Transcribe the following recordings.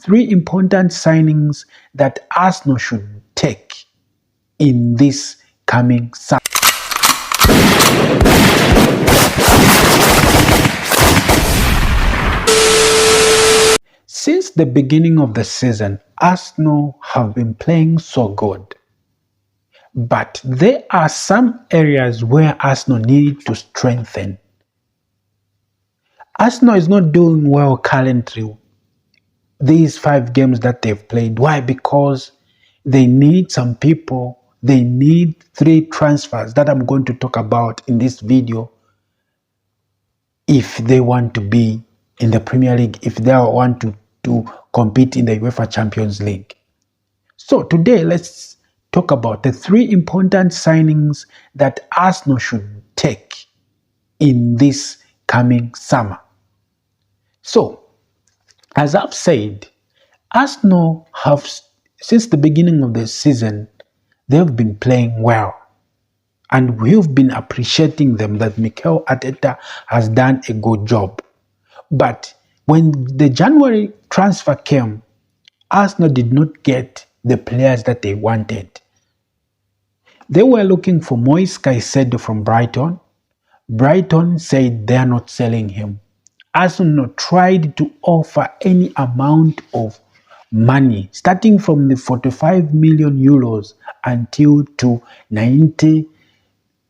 three important signings that Arsenal should take in this coming summer. Since the beginning of the season, Arsenal have been playing so good. But there are some areas where Arsenal need to strengthen. Arsenal is not doing well currently, these 5 games that they've played. Why? Because they need some people, they need 3 transfers that I'm going to talk about in this video if they want to be in the Premier League, if they want to compete in the UEFA Champions League. So today, let's talk about the 3 important signings that Arsenal should take in this coming summer. So, as I've said, Arsenal have, since the beginning of the season, they've been playing well. And we've been appreciating them, that Mikel Arteta has done a good job. But when the January transfer came, Arsenal did not get the players that they wanted. They were looking for Moise Caicedo from Brighton. Brighton said they are not selling him. Arsenal tried to offer any amount of money, starting from the 45 million euros until to 90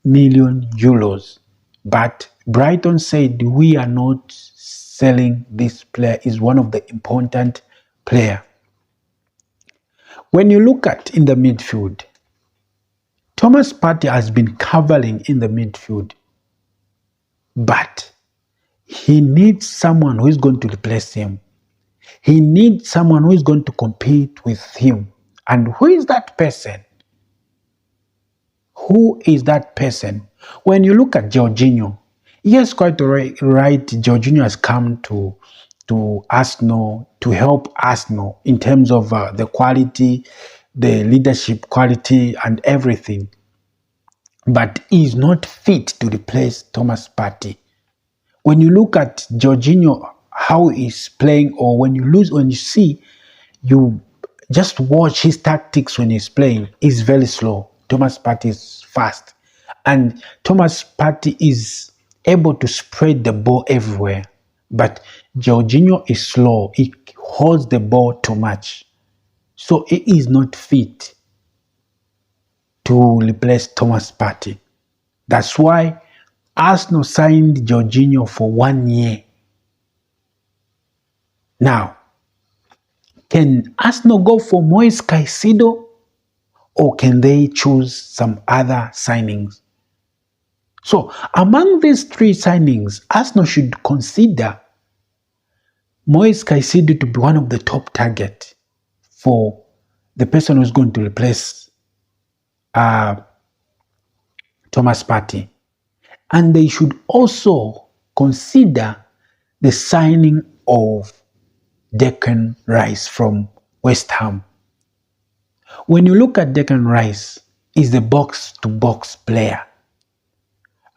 million euros. But Brighton said, we are not selling this player. Is one of the important players. When you look at in the midfield, Thomas Partey has been covering in the midfield, but he needs someone who is going to replace him. He needs someone who is going to compete with him. And who is that person? Who is that person? When you look at Jorginho, yes, quite right. Jorginho has come to Arsenal to help Arsenal in terms of the quality, the leadership quality, and everything. But he is not fit to replace Thomas Partey. When you look at Jorginho, how he's playing, or when you see, you just watch his tactics when he's playing, he's very slow. Thomas Partey is fast. And Thomas Partey is able to spread the ball everywhere. But Jorginho is slow. He holds the ball too much. So he is not fit to replace Thomas Partey. That's why Arsenal signed Jorginho for 1 year. Now, can Arsenal go for Moise Caicedo, or can they choose some other signings? So, among these 3 signings, Arsenal should consider Moise Caicedo to be one of the top targets for the person who's going to replace Thomas Partey. And they should also consider the signing of Declan Rice from West Ham. When you look at Declan Rice, he's the box-to-box player.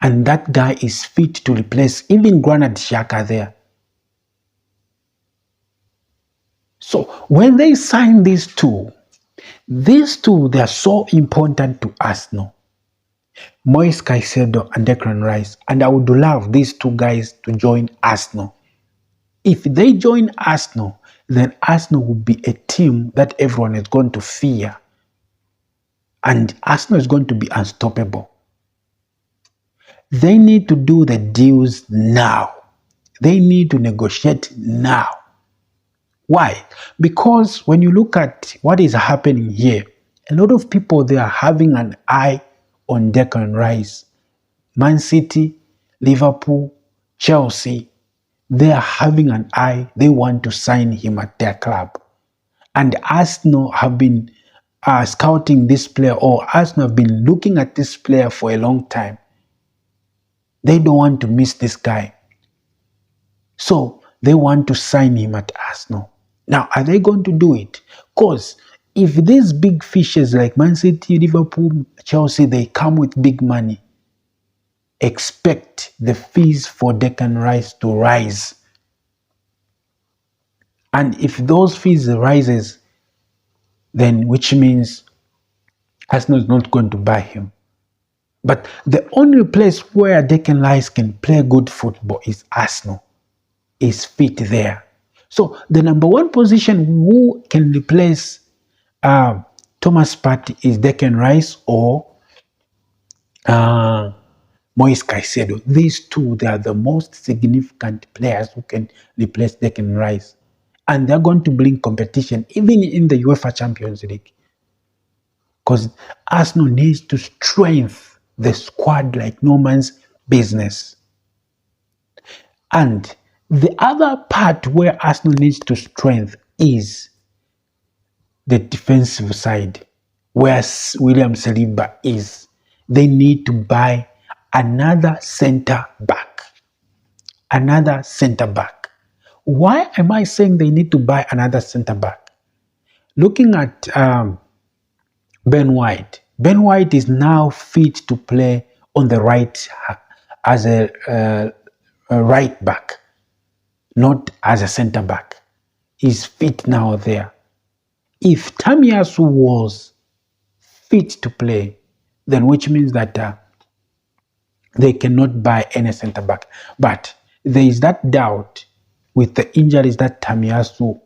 And that guy is fit to replace even Granit Xhaka there. So when they sign these two, they are so important to Arsenal. Moise Caicedo and Declan Rice. And I would love these 2 guys to join Arsenal. If they join Arsenal, then Arsenal will be a team that everyone is going to fear. And Arsenal is going to be unstoppable. They need to do the deals now. They need to negotiate now. Why? Because when you look at what is happening here, a lot of people, they are having an eye on Declan Rice. Man City, Liverpool, Chelsea, they are having an eye. They want to sign him at their club. And Arsenal have been scouting this player, or Arsenal have been looking at this player for a long time. They don't want to miss this guy. So they want to sign him at Arsenal. Now, are they going to do it? Because if these big fishes like Man City, Liverpool, Chelsea, they come with big money, expect the fees for Declan Rice to rise. And if those fees rises, then which means Arsenal is not going to buy him. But the only place where Declan Rice can play good football is Arsenal. Is fit there. So the number one position who can replace Thomas Partey is Declan Rice or Moise Caicedo. These two, they are the most significant players who can replace Declan Rice. And they're going to bring competition even in the UEFA Champions League. Because Arsenal needs to strengthen the squad like no man's business. And the other part where Arsenal needs to strengthen is the defensive side, where William Saliba is. They need to buy another center back. Another center back. Why am I saying they need to buy another center back? Looking at Ben White. Ben White is now fit to play on the right as a right back, not as a center back. He's fit now there. If Tamiyasu was fit to play, then which means that they cannot buy any center back. But there is that doubt with the injuries that Tamiyasu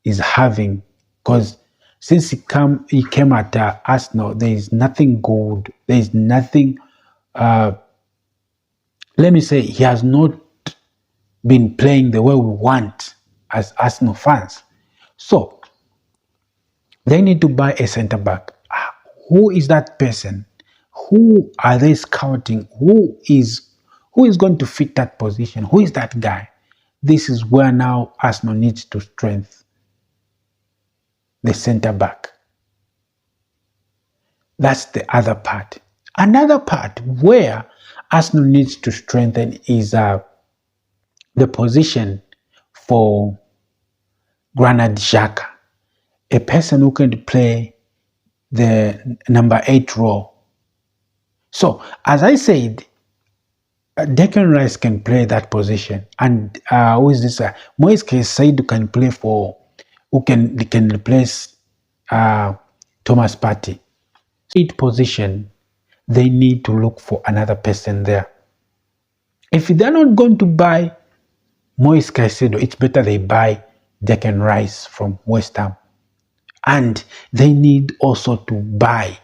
is having, because since he came at Arsenal, there is nothing good. There is nothing. Let me say he has not been playing the way we want as Arsenal fans. So they need to buy a center back. Who is that person? Who are they scouting? Who is going to fit that position? Who is that guy? This is where now Arsenal needs to strengthen the center back. That's the other part. Another part where Arsenal needs to strengthen is the position for Granit Xhaka, a person who can play the number 8 role. So, as I said, Declan Rice can play that position, and who is this? Moise Caicedo can play for, who can replace Thomas Partey. 8 position, they need to look for another person there. If they're not going to buy Moise Caicedo, it's better they buy Declan Rice from West Ham. And they need also to buy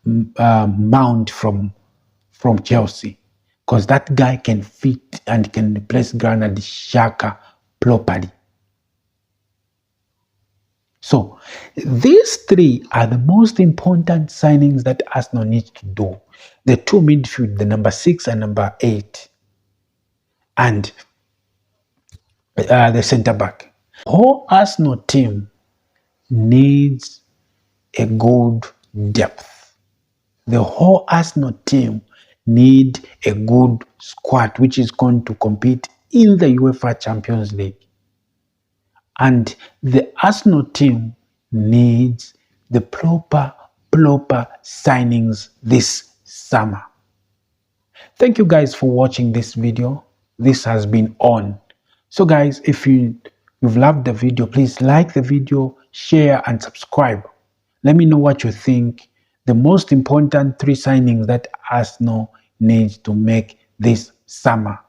Mount from Chelsea, because that guy can fit and can replace Granit Xhaka properly. So these 3 are the most important signings that Arsenal needs to do. The 2 midfield, the number 6 and number 8, and the centre back. The whole Arsenal team needs a good depth. The whole Arsenal team need a good squad which is going to compete in the UEFA Champions League. And the Arsenal team needs the proper signings this summer. Thank you guys for watching this video. This has been On. So guys, if you've loved the video, please like the video, share and subscribe. Let me know what you think. The most important 3 signings that Arsenal needs to make this summer.